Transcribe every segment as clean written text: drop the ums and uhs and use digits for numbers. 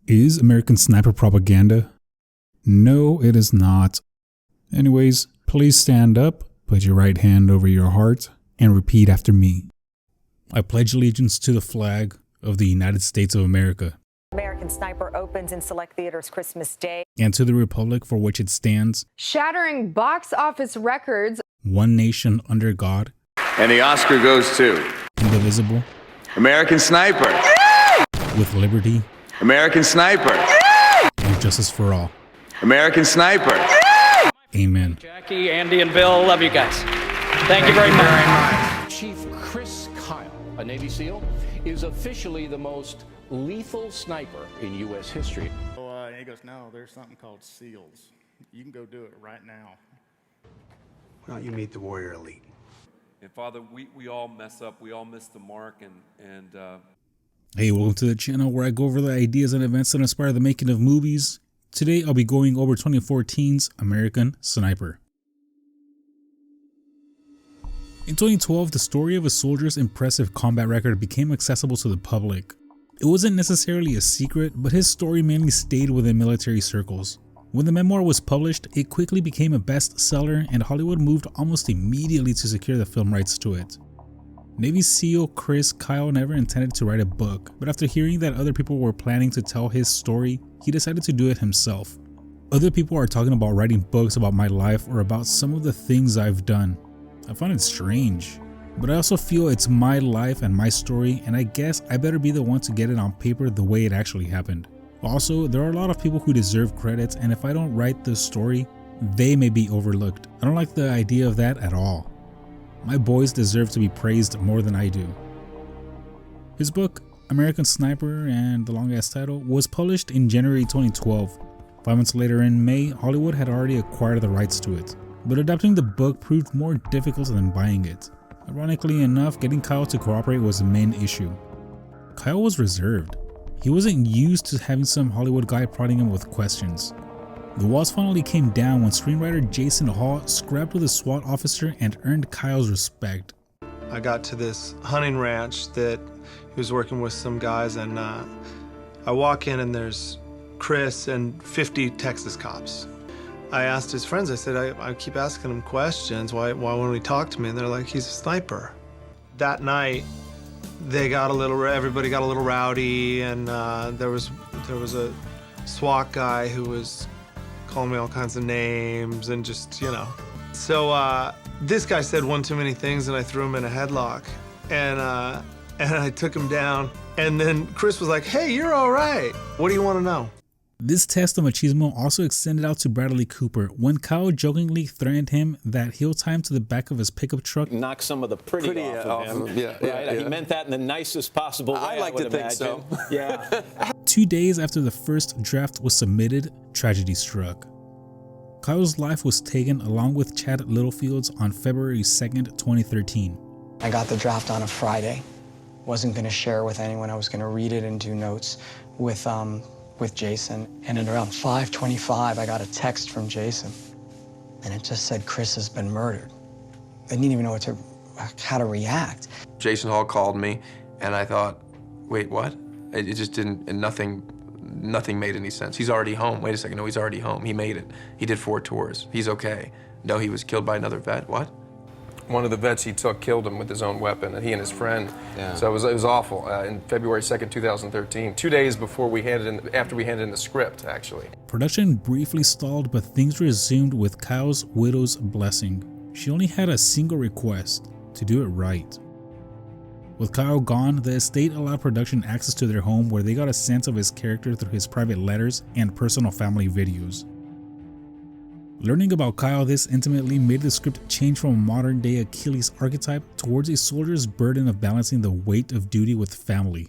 Is American Sniper propaganda? No, it is not. Anyways, please stand up, put your right hand over your heart, and repeat after me. I pledge allegiance to the flag of the United States of America. American Sniper opens in select theaters Christmas Day. And to the republic for which it stands. Shattering box office records. One nation under God. And the Oscar goes to... indivisible. American Sniper. With liberty. American Sniper. And justice for all. American Sniper. Amen. Jackie, Andy, and Bill, love you guys. Thank you very much. Chief Chris Kyle, a Navy SEAL, is officially the most lethal sniper in U.S. history. He goes, no, there's something called SEALs. You can go do it right now. Why don't you meet the warrior elite? And Father, we all mess up. We all miss the mark. And Hey, welcome to the channel where I go over the ideas and events that inspire the making of movies. Today, I'll be going over 2014's American Sniper. In 2012, the story of a soldier's impressive combat record became accessible to the public. It wasn't necessarily a secret, but his story mainly stayed within military circles. When the memoir was published, it quickly became a bestseller, and Hollywood moved almost immediately to secure the film rights to it. Navy SEAL Chris Kyle never intended to write a book, but after hearing that other people were planning to tell his story, he decided to do it himself. Other people are talking about writing books about my life or about some of the things I've done. I find it strange, but I also feel it's my life and my story, and I guess I better be the one to get it on paper the way it actually happened. Also, there are a lot of people who deserve credits, and if I don't write the story, they may be overlooked. I don't like the idea of that at all. My boys deserve to be praised more than I do. His book, American Sniper and the long-ass title, was published in January 2012. 5 months later in May, Hollywood had already acquired the rights to it, but adapting the book proved more difficult than buying it. Ironically enough, getting Kyle to cooperate was the main issue. Kyle was reserved. He wasn't used to having some Hollywood guy prodding him with questions. The walls finally came down when screenwriter Jason Hall scrapped with a SWAT officer and earned Kyle's respect. I got to this hunting ranch that he was working with some guys, and I walk in and there's Chris and 50 Texas cops. I asked his friends, I said, I keep asking him questions, why won't he talk to me? And they're like, he's a sniper. That night, everybody got a little rowdy, and there was a SWAT guy who was calling me all kinds of names and just, you know. So this guy said one too many things, and I threw him in a headlock, and I took him down. And then Chris was like, hey, you're all right. What do you want to know? This test of machismo also extended out to Bradley Cooper when Kyle jokingly threatened him that he'll tie him to the back of his pickup truck. Knock some of the pretty off of him. Yeah. He meant that in the nicest possible way, I like to think so. Yeah. 2 days after the first draft was submitted, tragedy struck. Kyle's life was taken along with Chad Littlefield's on February 2nd, 2013. I got the draft on a Friday. Wasn't going to share with anyone. I was going to read it and do notes with Jason. And at around 5:25, I got a text from Jason, and it just said Chris has been murdered. I didn't even know how to react. Jason Hall called me, and I thought, wait, what? It just didn't, and nothing made any sense. He's already home. Wait a second, no, he's already home. He made it. He did 4 tours. He's okay. No, he was killed by another vet. What? One of the vets he took killed him with his own weapon, and he and his friend. Yeah. So it was awful. In February 2nd, 2013, 2 days before after we handed in the script, actually. Production briefly stalled, but things resumed with Kyle's widow's blessing. She only had a single request: to do it right. With Kyle gone, the estate allowed production access to their home, where they got a sense of his character through his private letters and personal family videos. Learning about Kyle this intimately made the script change from a modern-day Achilles archetype towards a soldier's burden of balancing the weight of duty with family.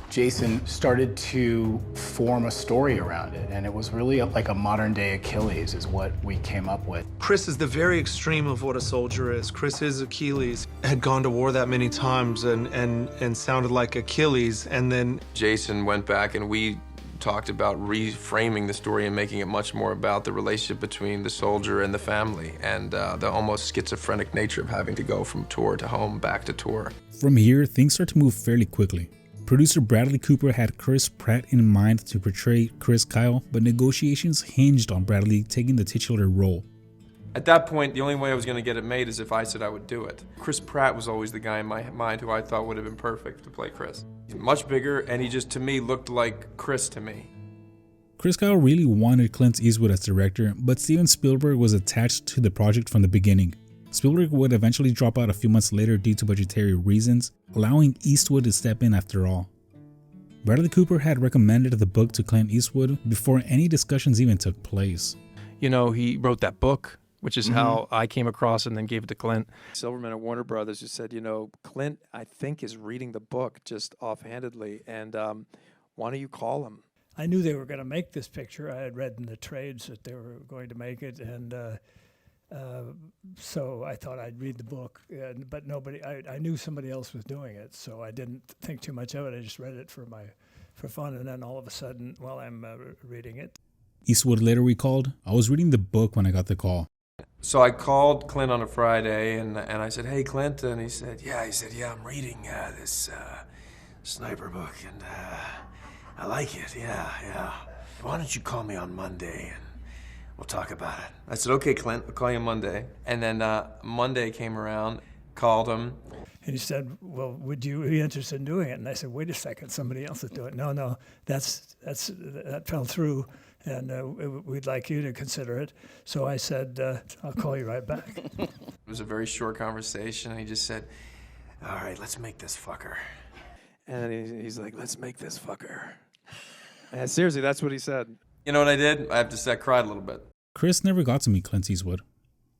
Jason started to form a story around it, and it was really like a modern-day Achilles is what we came up with. Chris is the very extreme of what a soldier is. Chris is Achilles. Had gone to war that many times and sounded like Achilles, and then Jason went back and we talked about reframing the story and making it much more about the relationship between the soldier and the family, and the almost schizophrenic nature of having to go from tour to home, back to tour. From here, things start to move fairly quickly. Producer Bradley Cooper had Chris Pratt in mind to portray Chris Kyle, but negotiations hinged on Bradley taking the titular role. At that point, the only way I was going to get it made is if I said I would do it. Chris Pratt was always the guy in my mind who I thought would have been perfect to play Chris. He's much bigger, and he just, to me, looked like Chris to me. Chris Kyle really wanted Clint Eastwood as director, but Steven Spielberg was attached to the project from the beginning. Spielberg would eventually drop out a few months later due to budgetary reasons, allowing Eastwood to step in after all. Bradley Cooper had recommended the book to Clint Eastwood before any discussions even took place. You know, he wrote that book, which is how I came across and then gave it to Clint. Silverman at Warner Brothers just said, you know, Clint, I think, is reading the book just offhandedly, and why don't you call him? I knew they were going to make this picture. I had read in the trades that they were going to make it, and so I thought I'd read the book. But nobody, I knew somebody else was doing it, so I didn't think too much of it. I just read it for fun, and then all of a sudden, while I'm reading it. Eastwood later recalled, "I was reading the book when I got the call." So I called Clint on a Friday, and I said, "Hey, Clint," and he said, "Yeah." "I'm reading this sniper book, and I like it, yeah. Why don't you call me on Monday, and we'll talk about it." I said, "Okay, Clint, I'll call you Monday." And then Monday came around, called him. And he said, "Well, would you be interested in doing it?" And I said, "Wait a second, somebody else is doing it." No, that fell through, and we'd like you to consider it. So I said, "I'll call you right back." It was a very short conversation, and he just said, "All right, let's make this fucker." And he's like, "Let's make this fucker." And seriously, that's what he said. You know what I did? I have to say, I cried a little bit. Chris never got to meet Clint Eastwood.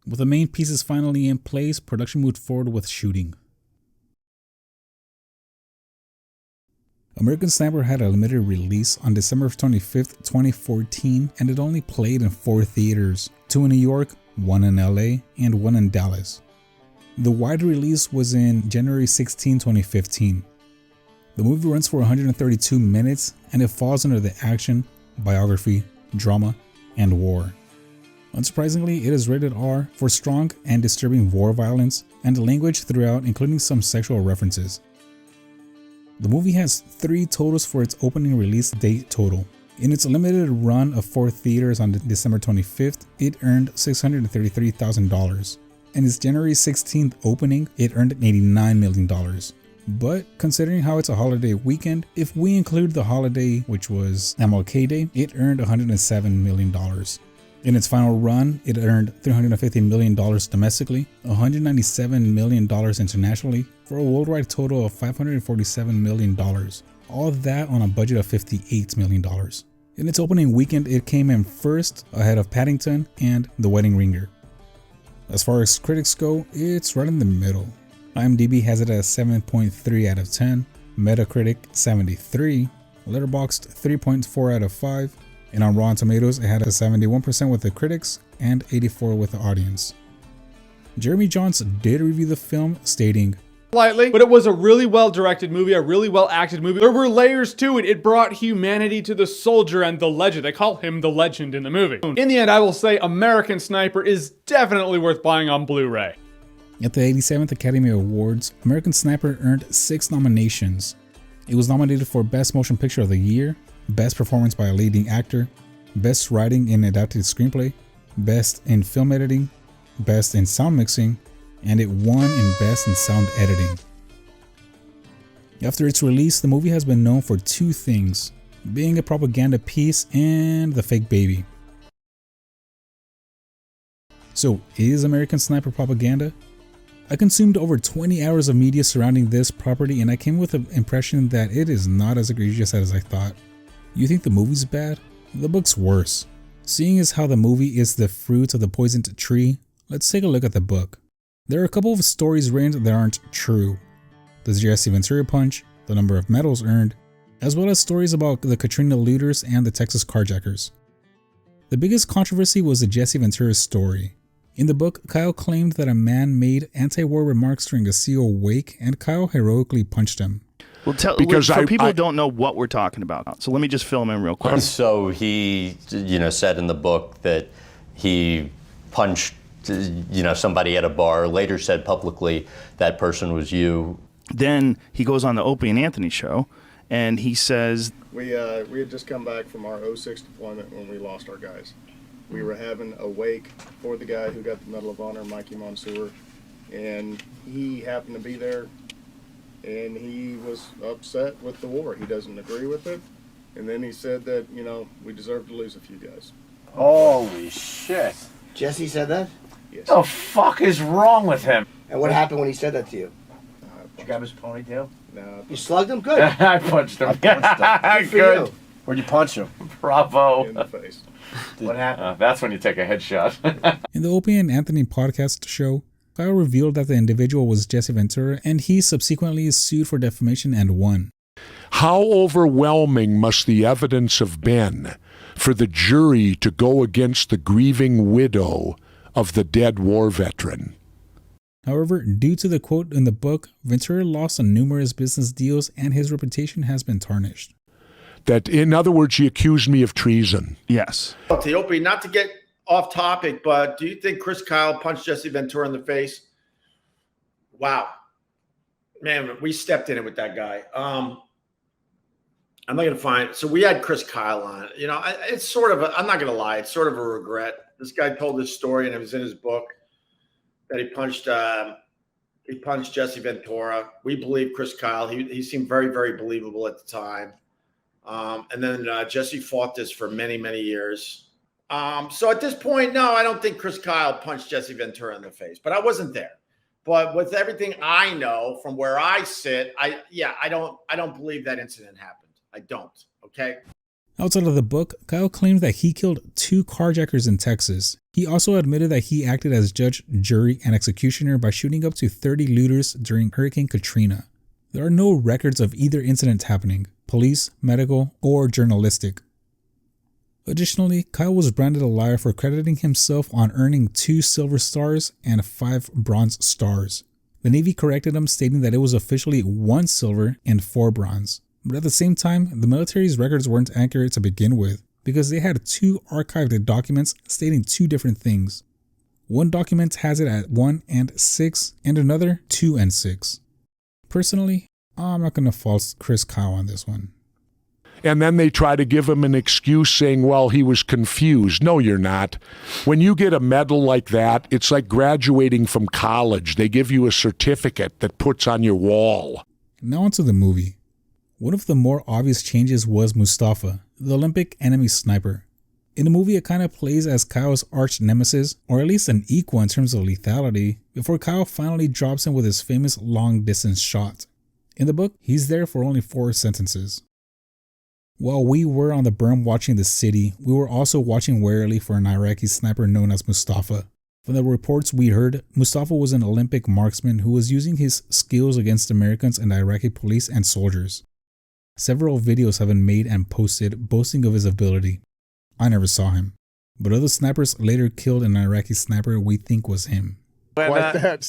With the main pieces finally in place, production moved forward with shooting. American Sniper had a limited release on December 25th, 2014, and it only played in 4 theaters, 2 in New York, 1 in LA, and 1 in Dallas. The wide release was in January 16, 2015. The movie runs for 132 minutes, and it falls under the action, biography, drama, and war. Unsurprisingly, it is rated R for strong and disturbing war violence and language throughout, including some sexual references. The movie has 3 totals for its opening release date total. In its limited run of 4 theaters on December 25th, it earned $633,000. In its January 16th opening, it earned $89 million. But considering how it's a holiday weekend, if we include the holiday, which was MLK Day, it earned $107 million. In its final run, it earned $350 million domestically, $197 million internationally, for a worldwide total of $547 million. All that on a budget of $58 million. In its opening weekend, it came in first, ahead of Paddington and The Wedding Ringer. As far as critics go, it's right in the middle. IMDb has it at 7.3 out of 10, Metacritic 73, Letterboxd 3.4 out of 5, and on Rotten Tomatoes it had a 71% with the critics and 84% with the audience. Jeremy Jahns did review the film, stating, "Slightly, but it was a really well-directed movie, a really well-acted movie. There were layers to it. It brought humanity to the soldier and the legend. They call him the legend in the movie. In the end, I will say American Sniper is definitely worth buying on Blu-ray." At the 87th Academy Awards, American Sniper earned 6 nominations. It was nominated for Best Motion Picture of the Year, Best Performance by a Leading Actor, Best Writing in Adapted Screenplay, Best in Film Editing, Best in Sound Mixing, and it won in Best in Sound Editing. After its release, the movie has been known for 2 things: being a propaganda piece and the fake baby. So, is American Sniper propaganda? I consumed over 20 hours of media surrounding this property, and I came with the impression that it is not as egregious as I thought. You think the movie's bad? The book's worse. Seeing as how the movie is the fruit of the poisoned tree, let's take a look at the book. There are a couple of stories written that aren't true. The Jesse Ventura punch, the number of medals earned, as well as stories about the Katrina looters and the Texas carjackers. The biggest controversy was the Jesse Ventura story. In the book, Kyle claimed that a man made anti-war remarks during a CO wake, and Kyle heroically punched him. Well, for people who don't know what we're talking about, so let me just fill them in real quick. So he, said in the book that he punched, somebody at a bar. Later said publicly that person was you. Then he goes on the Opie and Anthony show, and he says, We had just come back from our 06 deployment when we lost our guys. We were having a wake for the guy who got the Medal of Honor, Mikey Monsoor, and he happened to be there, and he was upset with the war. He doesn't agree with it, and then he said that, you know, we deserve to lose a few guys. Holy shit. Jesse said that? Yes. The fuck is wrong with him? And what happened when he said that to you? Did you grab his ponytail? No. You slugged him? Good. I punched him. Good for you. Where'd you punch him? Bravo. In the face. What happened? That's when you take a headshot. In the Opie and Anthony podcast show, Kyle revealed that the individual was Jesse Ventura, and he subsequently sued for defamation and won. How overwhelming must the evidence have been for the jury to go against the grieving widow of the dead war veteran? However, due to the quote in the book, Ventura lost on numerous business deals and his reputation has been tarnished. That, in other words, he accused me of treason. Yes. Opie, not to get off topic, but do you think Chris Kyle punched Jesse Ventura in the face? Wow. Man, we stepped in it with that guy. I'm not going to find. So we had Chris Kyle on. You know, it's sort of, I'm not going to lie, it's sort of a regret. This guy told this story, and it was in his book, that he punched Jesse Ventura. We believe Chris Kyle. He seemed very, very believable at the time. And then Jesse fought this for many, many years. So at this point, no, I don't think Chris Kyle punched Jesse Ventura in the face, but I wasn't there. But with everything I know from where I sit, I don't believe that incident happened. I don't. Okay. Outside of the book, Kyle claimed that he killed 2 carjackers in Texas. He also admitted that he acted as judge, jury, and executioner by shooting up to 30 looters during Hurricane Katrina. There are no records of either incident happening, police, medical, or journalistic. Additionally, Kyle was branded a liar for crediting himself on earning 2 silver stars and 5 bronze stars. The Navy corrected him, stating that it was officially 1 silver and 4 bronze. But at the same time, the military's records weren't accurate to begin with, because they had 2 archived documents stating 2 different things. One document has it at 1 and 6, and another 2 and 6. Personally, I'm not going to fault Chris Kyle on this one. And then they try to give him an excuse saying, well, he was confused. No, you're not. When you get a medal like that, it's like graduating from college. They give you a certificate that puts on your wall. Now onto the movie. One of the more obvious changes was Mustafa, the Olympic enemy sniper. In the movie, it kind of plays as Kyle's arch nemesis, or at least an equal in terms of lethality, before Kyle finally drops him with his famous long-distance shot. In the book, he's there for only 4 sentences. While we were on the berm watching the city, we were also watching warily for an Iraqi sniper known as Mustafa. From the reports we heard, Mustafa was an Olympic marksman who was using his skills against Americans and Iraqi police and soldiers. Several videos have been made and posted boasting of his ability. I never saw him, but other snipers later killed an Iraqi sniper we think was him. Did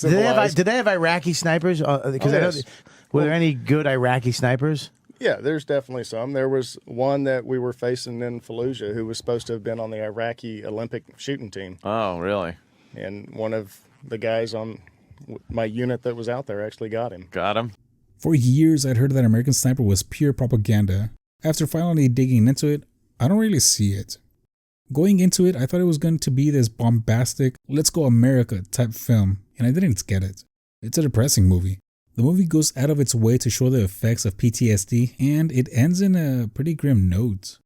they have Iraqi snipers? Because were there any good Iraqi snipers? Yeah, there's definitely some. There was one that we were facing in Fallujah who was supposed to have been on the Iraqi Olympic shooting team. Oh, really? And one of the guys on my unit that was out there actually got him. Got him? For years, I'd heard that American Sniper was pure propaganda. After finally digging into it, I don't really see it. Going into it, I thought it was going to be this bombastic, let's go America type film, and I didn't get it. It's a depressing movie. The movie goes out of its way to show the effects of PTSD, and it ends in a pretty grim note.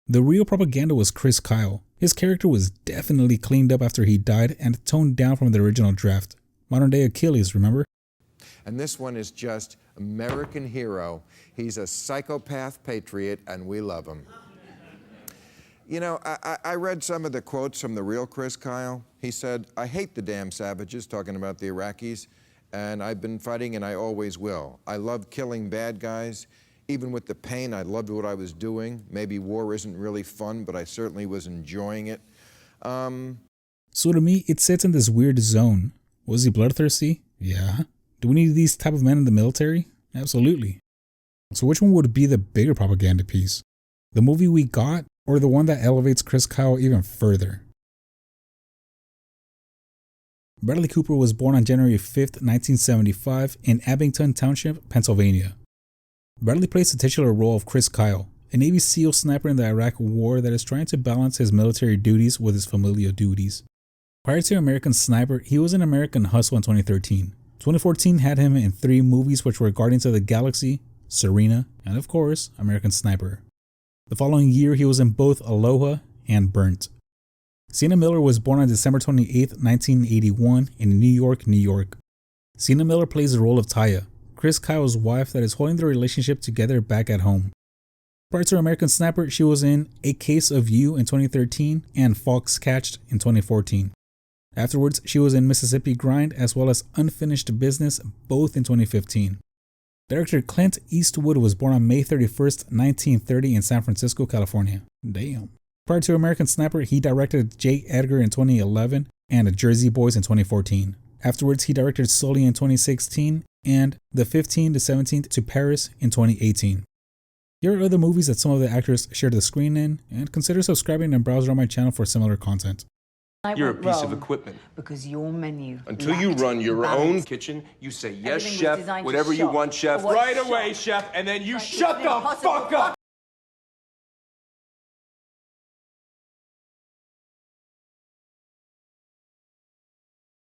The real propaganda was Chris Kyle. His character was definitely cleaned up after he died and toned down from the original draft. Modern day Achilles, remember? And this one is just American hero. He's a psychopath patriot, and we love him. You know, I read some of the quotes from the real Chris Kyle. He said, I hate the damn savages, talking about the Iraqis, and I've been fighting and I always will. I love killing bad guys. Even with the pain, I loved what I was doing. Maybe war isn't really fun, but I certainly was enjoying it. So to me, it sits in this weird zone. Was he bloodthirsty? Yeah. Do we need these type of men in the military? Absolutely. So which one would be the bigger propaganda piece? The movie we got, or the one that elevates Chris Kyle even further? Bradley Cooper was born on January 5th, 1975 in Abington Township, Pennsylvania. Bradley plays the titular role of Chris Kyle, a Navy SEAL sniper in the Iraq War that is trying to balance his military duties with his familial duties. Prior to American Sniper, he was in American Hustle in 2013. 2014 had him in 3 movies, which were Guardians of the Galaxy, Serena, and of course, American Sniper. The following year, he was in both Aloha and Burnt. Sienna Miller was born on December 28, 1981 in New York, New York. Sienna Miller plays the role of Taya, Chris Kyle's wife that is holding the relationship together back at home. Prior to American Sniper, she was in A Case of You in 2013 and Foxcatched in 2014. Afterwards, she was in Mississippi Grind as well as Unfinished Business, both in 2015. Director Clint Eastwood was born on May 31st, 1930 in San Francisco, California. Damn. Prior to American Sniper, he directed J. Edgar in 2011 and Jersey Boys in 2014. Afterwards, he directed Sully in 2016 and The 15th to 17th to Paris in 2018. Here are other movies that some of the actors shared the screen in, and consider subscribing and browse around my channel for similar content. You're a piece of equipment. Because your menu. Until you run your own kitchen, you say, yes, chef, whatever you want, chef. Right away, chef, and then you shut the fuck up!